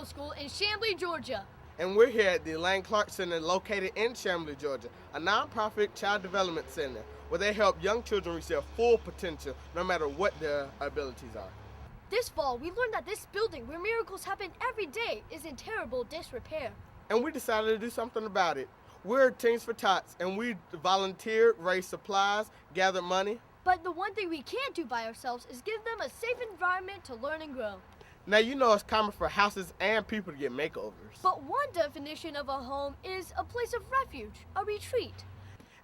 School in Chamblee, Georgia. And we're here at the Elaine Clark Center located in Chamblee, Georgia, a nonprofit child development center where they help young children reach their full potential no matter what their abilities are. This fall, we learned that this building where miracles happen every day is in terrible disrepair. And we decided to do something about it. We're Teens for Tots, and we volunteered, raised supplies, gathered money. But the one thing we can't do by ourselves is give them a safe environment to learn and grow. Now you know it's common for houses and people to get makeovers. But one definition of a home is a place of refuge, a retreat.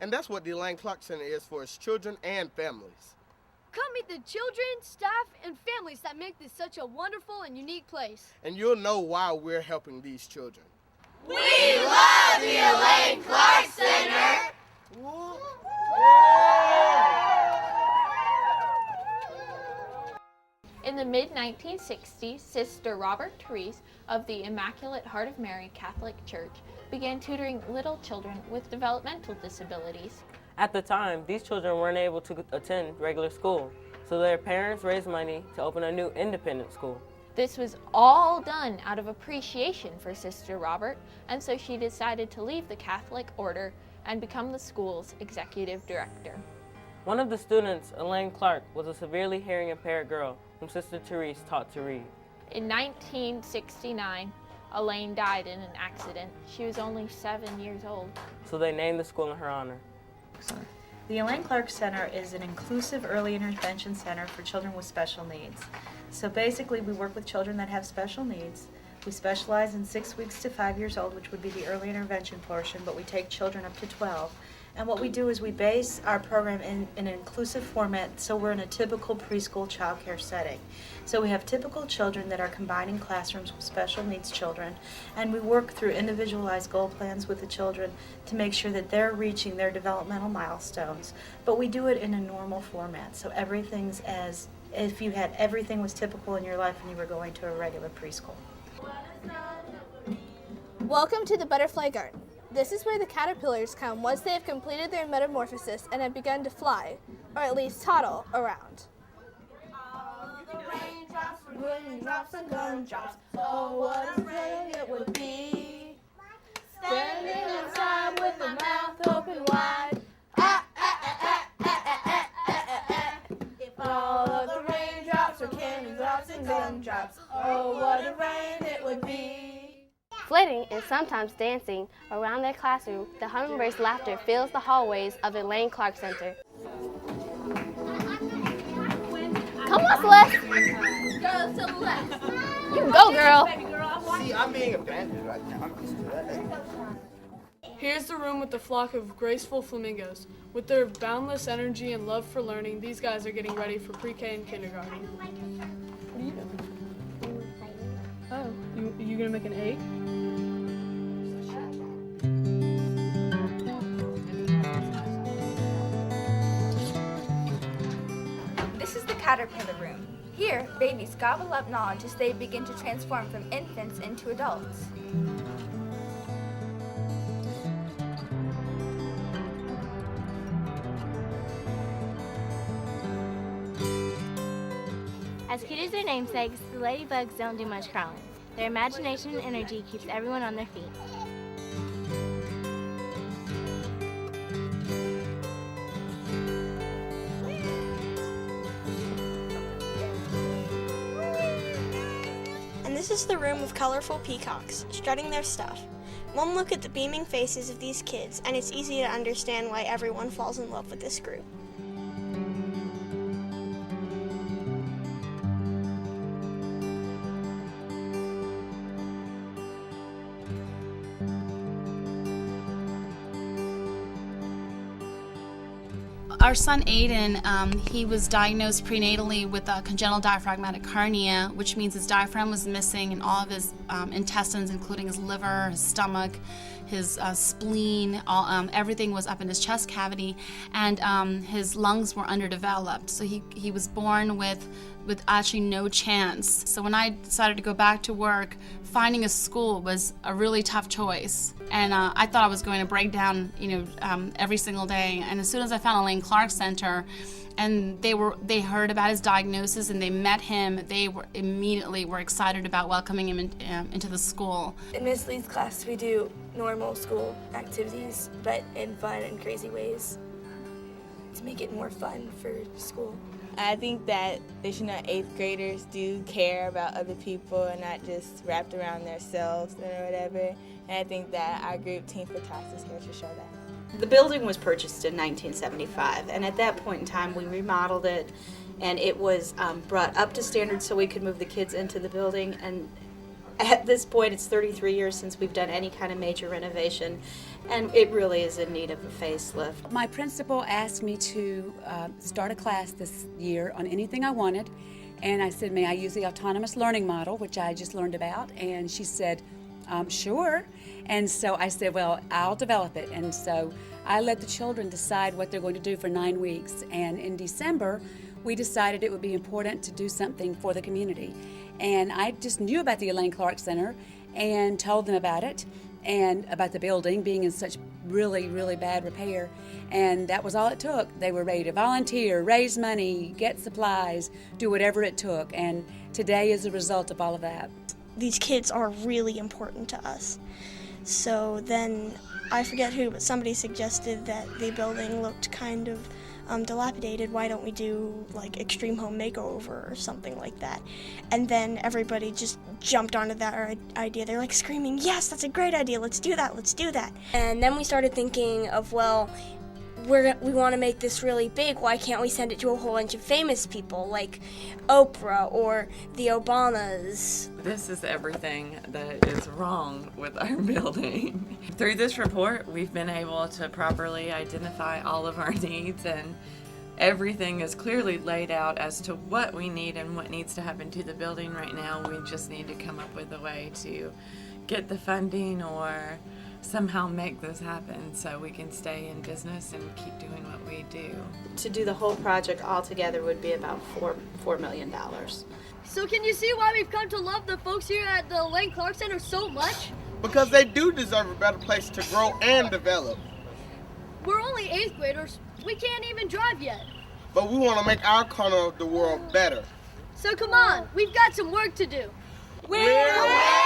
And that's what the Elaine Clark Center is for its children and families. Come meet the children, staff, and families that make this such a wonderful and unique place. And you'll know why we're helping these children. We love the Elaine Clark Center! In the mid-1960s, Sister Robert Therese of the Immaculate Heart of Mary Catholic Church began tutoring little children with developmental disabilities. At the time, these children weren't able to attend regular school, so their parents raised money to open a new independent school. This was all done out of appreciation for Sister Robert, and so she decided to leave the Catholic order and become the school's executive director. One of the students, Elaine Clark, was a severely hearing impaired girl whom Sister Therese taught to read. In 1969, Elaine died in an accident. She was only 7 years old. So they named the school in her honor. The Elaine Clark Center is an inclusive early intervention center for children with special needs. So basically we work with children that have special needs. We specialize in 6 weeks to 5 years old, which would be the early intervention portion, but we take children up to 12. And what we do is we base our program in an inclusive format, so we're in a typical preschool child care setting. So we have typical children that are combined in classrooms with special needs children, and we work through individualized goal plans with the children to make sure that they're reaching their developmental milestones. But we do it in a normal format, so everything's as if you had everything was typical in your life and you were going to a regular preschool. Welcome to the Butterfly Garden. This is where the caterpillars come once they have completed their metamorphosis and have begun to fly, or at least toddle, around. All the raindrops were raindrops and gumdrops. Oh, what a rain it would be. Standing outside with my mouth open wide. Ah, ah, ah, ah, ah, ah, ah, ah, ah. If all of the raindrops were candy drops and gumdrops. Oh, what a rain it would be. Flitting and sometimes dancing around their classroom, the hummingbird's laughter fills the hallways of Elaine Clark Center. Come on, Celeste! Go to the left. You go, girl! See, I'm being abandoned right now. Here's the room with the flock of graceful flamingos. With their boundless energy and love for learning, these guys are getting ready for pre-K and kindergarten. What are you doing? Oh, you gonna make an egg? This is the caterpillar room. Here, babies gobble up knowledge as they begin to transform from infants into adults. As cute as their namesakes, the ladybugs don't do much crawling. Their imagination and energy keeps everyone on their feet. And this is the room of colorful peacocks, strutting their stuff. One look at the beaming faces of these kids, and it's easy to understand why everyone falls in love with this group. Our son Aiden, he was diagnosed prenatally with a congenital diaphragmatic hernia, which means his diaphragm was missing and all of his intestines, including his liver, his stomach, his spleen, everything was up in his chest cavity, and his lungs were underdeveloped. So he was born with with actually no chance. So when I decided to go back to work, finding a school was a really tough choice. And I thought I was going to break down, every single day. And as soon as I found a Lane Clark Center, and they heard about his diagnosis and they met him, they were immediately excited about welcoming him into the school. In Miss Lee's class, we do normal school activities, but in fun and crazy ways to make it more fun for school. I think that they should know 8th graders do care about other people and not just wrapped around themselves or whatever. And I think that our group, Team for Tots, is here to show that. The building was purchased in 1975, and at that point in time we remodeled it, and it was brought up to standard so we could move the kids into the building. And at this point, it's 33 years since we've done any kind of major renovation, and it really is in need of a facelift. My principal asked me to start a class this year on anything I wanted, and I said, may I use the autonomous learning model, which I just learned about, and she said, sure. And so I said, well, I'll develop it. And so I let the children decide what they're going to do for 9 weeks. And in December, we decided it would be important to do something for the community. And I just knew about the Elaine Clark Center and told them about it and about the building being in such really, really bad repair. And that was all it took. They were ready to volunteer, raise money, get supplies, do whatever it took. And today is the result of all of that. These kids are really important to us. So then, I forget who, but somebody suggested that the building looked kind of dilapidated. Why don't we do like Extreme Home Makeover or something like that? And then everybody just jumped onto that idea. They're like screaming, yes, that's a great idea, let's do that, let's do that. And then we started thinking of, well, we want to make this really big, why can't we send it to a whole bunch of famous people like Oprah or the Obamas? This is everything that is wrong with our building. Through this report, we've been able to properly identify all of our needs, and everything is clearly laid out as to what we need and what needs to happen to the building right now. We just need to come up with a way to get the funding or somehow make this happen so we can stay in business and keep doing what we do. To do the whole project all together would be about $4 million. So can you see why we've come to love the folks here at the Elaine Clark Center so much? Because they do deserve a better place to grow and develop. We're only 8th graders. We can't even drive yet. But we want to make our corner of the world better. So come on, we've got some work to do. We're ready!